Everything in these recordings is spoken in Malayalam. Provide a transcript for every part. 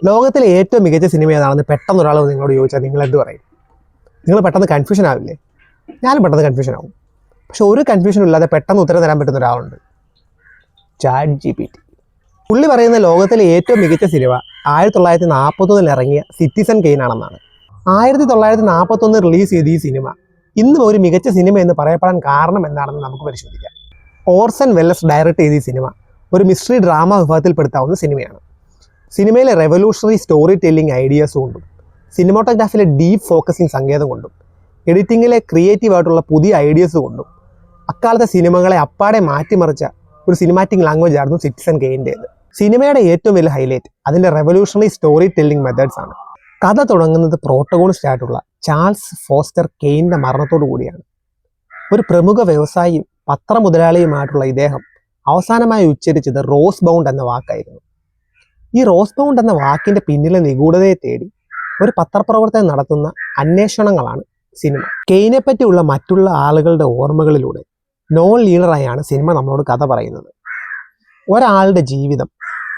ലോകത്തിലെ ഏറ്റവും മികച്ച സിനിമ ഏതാണെന്ന് പെട്ടെന്ന് ഒരാൾ നിങ്ങളോട് ചോദിച്ചാൽ നിങ്ങൾ എന്ത് പറയും? നിങ്ങൾ പെട്ടെന്ന് കൺഫ്യൂഷൻ ആവില്ലേ? ഞാനും പെട്ടെന്ന് കൺഫ്യൂഷൻ ആവും. പക്ഷെ ഒരു കൺഫ്യൂഷനും ഇല്ലാതെ പെട്ടെന്ന് ഉത്തരം തരാൻ പറ്റുന്ന ഒരാളുണ്ട്, ChatGPT. പുള്ളി പറയുന്ന ലോകത്തിലെ ഏറ്റവും മികച്ച സിനിമ 1941 ഇറങ്ങിയ സിറ്റിസൺ കെയ്ൻ ആണെന്നാണ്. 1941 റിലീസ് ചെയ്ത ഈ സിനിമ ഇന്നും ഒരു മികച്ച സിനിമ എന്ന് പറയപ്പെടാൻ കാരണം എന്താണെന്ന് നമുക്ക് പരിശോധിക്കാം. ഓർസൺ വെല്ലസ് ഡയറക്റ്റ് ചെയ്ത ഈ സിനിമ ഒരു മിസ്റ്ററി ഡ്രാമ വിഭാഗത്തിൽപ്പെടുത്താവുന്ന സിനിമയാണ്. സിനിമയിലെ റെവല്യൂഷണറി സ്റ്റോറി ടെല്ലിംഗ് ഐഡിയാസ് കൊണ്ടും സിനിമാറ്റോഗ്രാഫിയിലെ ഡീപ്പ് ഫോക്കസിങ് സങ്കേതം കൊണ്ടും എഡിറ്റിങ്ങിലെ ക്രിയേറ്റീവ് ആയിട്ടുള്ള പുതിയ ഐഡിയാസ് കൊണ്ടും അക്കാലത്തെ സിനിമകളെ അപ്പാടെ മാറ്റിമറിച്ച ഒരു സിനിമാറ്റിക് ലാംഗ്വേജ് ആയിരുന്നു സിറ്റിസൺ കെയ്ൻ്റേത്. സിനിമയുടെ ഏറ്റവും വലിയ ഹൈലൈറ്റ് അതിൻ്റെ റെവല്യൂഷണറി സ്റ്റോറി ടെല്ലിംഗ് മെത്തേഡ്സ് ആണ്. കഥ തുടങ്ങുന്നത് പ്രോട്ടഗോണിസ്റ്റ് ആയിട്ടുള്ള ചാൾസ് ഫോസ്റ്റർ കെയ്ൻ്റെ മരണത്തോടു കൂടിയാണ്. ഒരു പ്രമുഖ വ്യവസായിയും പത്രമുതലാളിയുമായിട്ടുള്ള ഇദ്ദേഹം അവസാനമായി ഉച്ചരിച്ചത് റോസ് ബൗണ്ട് എന്ന വാക്കായിരുന്നു. ഈ റോസ് ബൗണ്ട് എന്ന വാക്കിന്റെ പിന്നിലെ നിഗൂഢതയെ തേടി ഒരു പത്രപ്രവർത്തനം നടത്തുന്ന അന്വേഷണങ്ങളാണ് സിനിമ. കെയ്നെ പറ്റിയുള്ള മറ്റുള്ള ആളുകളുടെ ഓർമ്മകളിലൂടെ നോൺ ലീനറായാണ് സിനിമ നമ്മളോട് കഥ പറയുന്നത്. ഒരാളുടെ ജീവിതം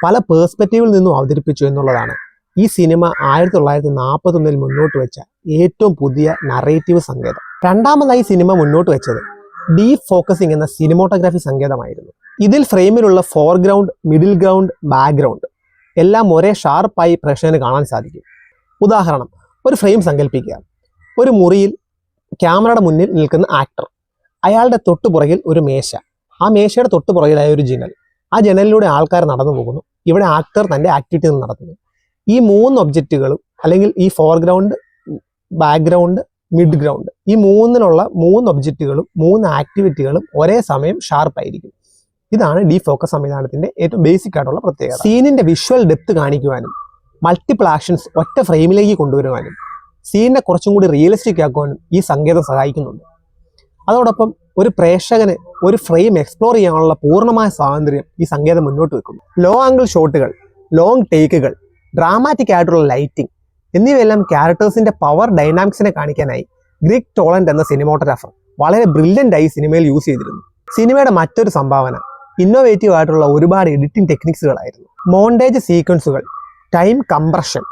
പല പേഴ്സ്പെക്റ്റീവിൽ നിന്നും അവതരിപ്പിച്ചു എന്നുള്ളതാണ് ഈ സിനിമ 1941 മുന്നോട്ട് വെച്ച ഏറ്റവും പുതിയ നറേറ്റീവ് സങ്കേതം. രണ്ടാമതായി സിനിമ മുന്നോട്ട് വെച്ചത് ഡീപ്പ് ഫോക്കസിംഗ് എന്ന സിനിമോട്ടോഗ്രാഫി സങ്കേതമായിരുന്നു. ഇതിൽ ഫ്രെയിമിലുള്ള ഫോർഗ്രൗണ്ട്, മിഡിൽ ഗ്രൗണ്ട്, ബാക്ക്ഗ്രൗണ്ട് എല്ലാം ഒരേ ഷാർപ്പായി പ്രേക്ഷകന് കാണാൻ സാധിക്കും. ഉദാഹരണം, ഒരു ഫ്രെയിം സങ്കല്പിക്കുക. ഒരു മുറിയിൽ ക്യാമറയുടെ മുന്നിൽ നിൽക്കുന്ന ആക്ടർ, അയാളുടെ തൊട്ടുപുറകിൽ ഒരു മേശ, ആ മേശയുടെ തൊട്ടുപുറകിലായ ഒരു ജനൽ, ആ ജനലിലൂടെ ആൾക്കാർ നടന്നു പോകുന്നു, ഇവിടെ ആക്ടർ തൻ്റെ ആക്ടിവിറ്റി നടത്തുന്നു. ഈ 3 ഒബ്ജക്റ്റുകളും അല്ലെങ്കിൽ ഈ ഫോർഗ്രൗണ്ട്, ബാക്ക്ഗ്രൗണ്ട്, മിഡ് ഗ്രൗണ്ട്, ഈ 3 ഒബ്ജക്റ്റുകളും 3 ആക്ടിവിറ്റികളും ഒരേ സമയം ഷാർപ്പായിരിക്കും. ഇതാണ് ഡീപ്പ് ഫോക്കസ് സംവിധാനത്തിന്റെ ഏറ്റവും ബേസിക് ആയിട്ടുള്ള പ്രത്യേകത. സീനിന്റെ വിഷ്വൽ ഡെപ്ത് കാണിക്കുവാനും മൾട്ടിപ്പിൾ ആക്ഷൻസ് ഒറ്റ ഫ്രെയിമിലേക്ക് കൊണ്ടുവരുവാനും സീനിനെ കുറച്ചും കൂടി റിയലിസ്റ്റിക് ആക്കുവാനും ഈ സങ്കേതം സഹായിക്കുന്നുണ്ട്. അതോടൊപ്പം ഒരു പ്രേക്ഷകന് ഒരു ഫ്രെയിം എക്സ്പ്ലോർ ചെയ്യാനുള്ള പൂർണ്ണമായ സ്വാതന്ത്ര്യം ഈ സങ്കേതം മുന്നോട്ട് വെക്കുന്നു. ലോ ആംഗിൾ ഷോട്ടുകൾ, ലോങ് ടേക്കുകൾ, ഡ്രാമാറ്റിക് ആയിട്ടുള്ള ലൈറ്റിംഗ് എന്നിവയെല്ലാം ക്യാരക്ടേഴ്സിന്റെ പവർ ഡൈനാമിക്സിനെ കാണിക്കാനായി ഗ്രിഗ് ടോളന്റ് എന്ന സിനിമോട്ടോഗ്രാഫർ വളരെ ബ്രില്യൻ്റ് ആയി സിനിമയിൽ യൂസ് ചെയ്തിരുന്നു. സിനിമയുടെ മറ്റൊരു സംഭാവന ഇന്നോവേറ്റീവ് ആയിട്ടുള്ള ഒരുപാട് എഡിറ്റിംഗ് ടെക്നിക്സുകളായിരുന്നു. മോണ്ടേജ് സീക്വൻസുകൾ, ടൈം കംപ്രഷൻ,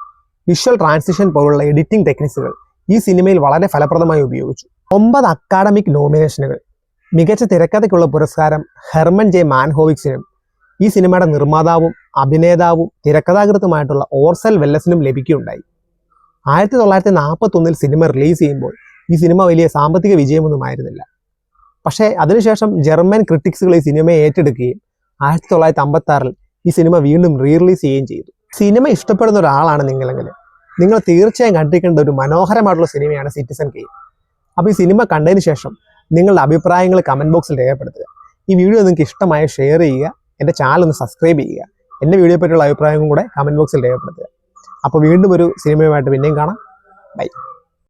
വിഷ്വൽ ട്രാൻസിഷൻ പോലുള്ള എഡിറ്റിംഗ് ടെക്നിക്സുകൾ ഈ സിനിമയിൽ വളരെ ഫലപ്രദമായി ഉപയോഗിച്ചു. 9 അക്കാഡമിക് നോമിനേഷനുകൾ, മികച്ച തിരക്കഥയ്ക്കുള്ള പുരസ്കാരം ഹെർമൻ ജെ മാൻഹോവിക്സിനും ഈ സിനിമയുടെ നിർമ്മാതാവും അഭിനേതാവും തിരക്കഥാകൃത്തുമായിട്ടുള്ള ഓർസൺ വെല്ലസിനും ലഭിക്കുകയുണ്ടായി. 1941 സിനിമ റിലീസ് ചെയ്യുമ്പോൾ ഈ സിനിമ വലിയ സാമ്പത്തിക വിജയമൊന്നും ആയിരുന്നില്ല. പക്ഷേ അതിനുശേഷം ജർമ്മൻ ക്രിട്ടിക്സുകൾ ഈ സിനിമയെ ഏറ്റെടുക്കുകയും 1956 ഈ സിനിമ വീണ്ടും റിലീസ് ചെയ്യുകയും ചെയ്തു. സിനിമ ഇഷ്ടപ്പെടുന്ന ഒരാളാണ് നിങ്ങളെങ്കിൽ നിങ്ങൾ തീർച്ചയായും കണ്ടിരിക്കേണ്ട ഒരു മനോഹരമായിട്ടുള്ള സിനിമയാണ് സിറ്റിസൺ കെയ്ൻ. അപ്പോൾ ഈ സിനിമ കണ്ടതിന് ശേഷം നിങ്ങളുടെ അഭിപ്രായങ്ങൾ കമൻറ്റ് ബോക്സിൽ രേഖപ്പെടുത്തുക. ഈ വീഡിയോ നിങ്ങൾക്ക് ഇഷ്ടമായ ഷെയർ ചെയ്യുക, എൻ്റെ ചാനൽ ഒന്ന് സബ്സ്ക്രൈബ് ചെയ്യുക, എൻ്റെ വീഡിയോ പറ്റിയുള്ള അഭിപ്രായങ്ങളും കൂടെ കമൻറ്റ് ബോക്സിൽ രേഖപ്പെടുത്തുക. അപ്പോൾ വീണ്ടും ഒരു സിനിമയുമായിട്ട് പിന്നെയും കാണാം. ബൈ.